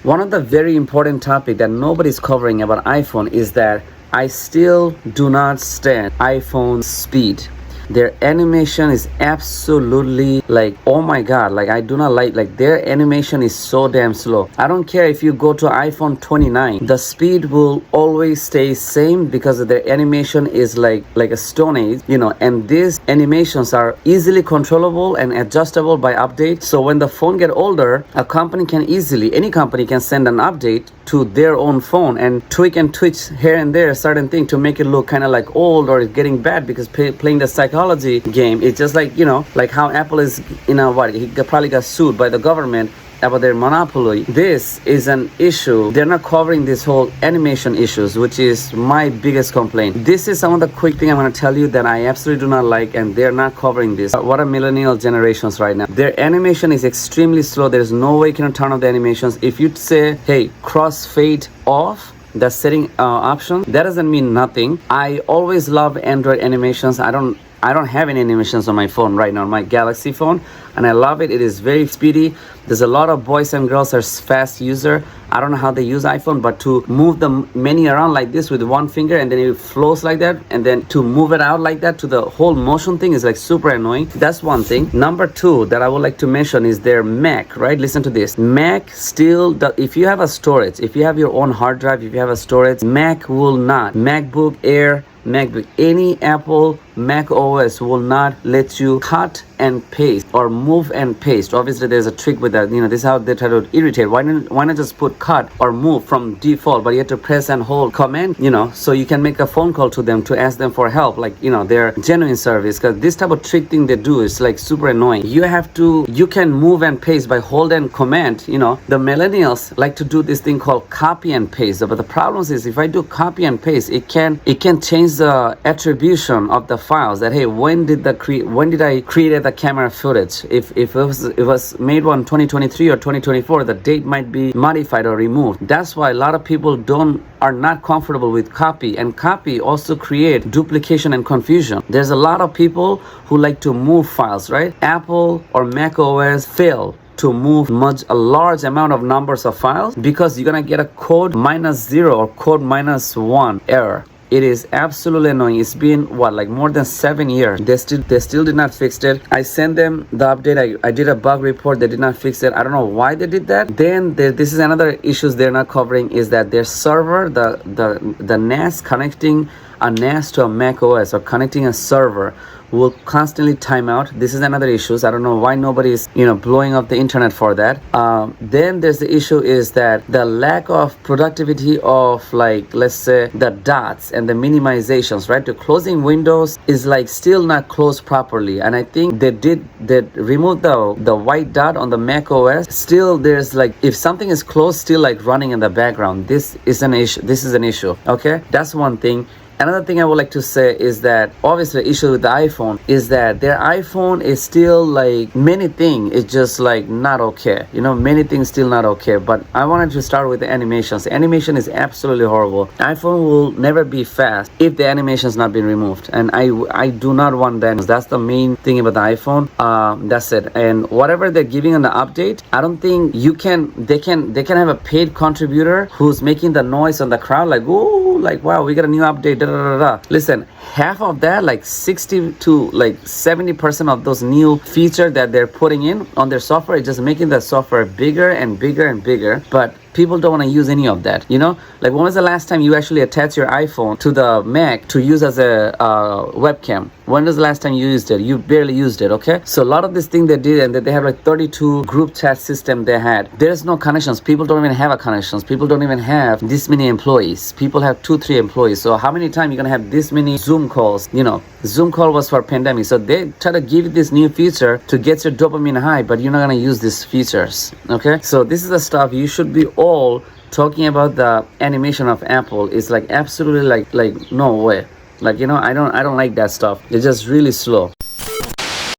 One of the very important topic that nobody's covering about iPhone is that I still do not stand iPhone speed. Their animation is absolutely like, oh my god, like I do not like their animation is so damn slow. I don't care if you go to iPhone 29, the speed will always stay same because their animation is like a stone age, and these animations are easily controllable and adjustable by update. So when the phone get older, any company can send an update to their own phone and tweak and twitch here and there a certain thing to make it look kind of like old or getting bad, because playing the psychology game, it's just like like how Apple is he probably got sued by the government about their monopoly. This is an issue. They're not covering this whole animation issues, which is my biggest complaint. This is some of the quick thing I'm going to tell you that I absolutely do not like, and they're not covering this. What are millennial generations right now? Their animation is extremely slow. There's no way you can turn off the animations. If you say, hey, crossfade off, the setting option, that doesn't mean nothing. I always love Android animations. I don't have any animations on my phone right now, on my Galaxy phone, and I love it. It is very speedy. There's a lot of boys and girls are fast user. I don't know how they use iPhone, but to move the menu around like this with one finger and then it flows like that, and then to move it out like that to the whole motion thing is like super annoying. That's one thing. Number two that I would like to mention is their Mac, right? Listen to this. Mac still, if you have a storage, if you have your own hard drive, if you have a storage, Mac will not. MacBook Air, MacBook, any Apple macOS will not let you cut and paste or move and paste. Obviously there's a trick with that, this is how they try to irritate. Why not just put cut or move from default, but you have to press and hold command, so you can make a phone call to them to ask them for help, like their genuine service. Because this type of trick thing they do is like super annoying. You can move and paste by hold and command. The millennials like to do this thing called copy and paste, but the problem is if I do copy and paste, it can change the attribution of the files, that hey, when did I create the camera footage. If it was made on 2023 or 2024, the date might be modified or removed. That's why a lot of people are not comfortable with copy, and copy also create duplication and confusion. There's a lot of people who like to move files, right? Apple or Mac OS fail to move a large amount of numbers of files because you're gonna get a code -0 or code -1 error. It is absolutely annoying. It's been more than 7 years. They still did not fix it. I sent them the update. I did a bug report. They did not fix it. I don't know why they did that. Then this is another issues they're not covering, is that their server, the NAS, connecting a NAS to a Mac OS or connecting a server will constantly time out. This is another issue. I don't know why nobody is blowing up the internet for that. Then there's the issue is that the lack of productivity of, let's say, the dots and the minimizations, right? The closing windows is still not closed properly, and I think they removed the white dot on the Mac OS. Still there's if something is closed, still running in the background. This is an issue. Okay, that's one thing. Another thing I would like to say is that obviously the issue with the iPhone is that their iPhone is still many things is just not okay. Many things still not okay. But I wanted to start with the animations. The animation is absolutely horrible. iPhone will never be fast if the animation has not been removed, and I do not want that. That's the main thing about the iPhone. That's it. And whatever they're giving on the update, I don't think they can have a paid contributor who's making the noise on the crowd wow, we got a new update. Listen, half of that, 60 to 70% of those new features that they're putting in on their software is just making the software bigger and bigger and bigger. But people don't want to use any of that. When was the last time you actually attached your iPhone to the Mac to use as a webcam? When was the last time you used it? You barely used it, okay? So a lot of this thing they did, and that they have 32 group chat system they had. There's no connections. People don't even have connections. People don't even have this many employees. People have 2-3 employees. So how many times you're gonna have this many Zoom calls? Zoom call was for pandemic. So they try to give you this new feature to get your dopamine high, but you're not gonna use these features, okay? So this is the stuff you should be all talking about. The animation of Apple is absolutely no way. I don't like that stuff. It's just really slow.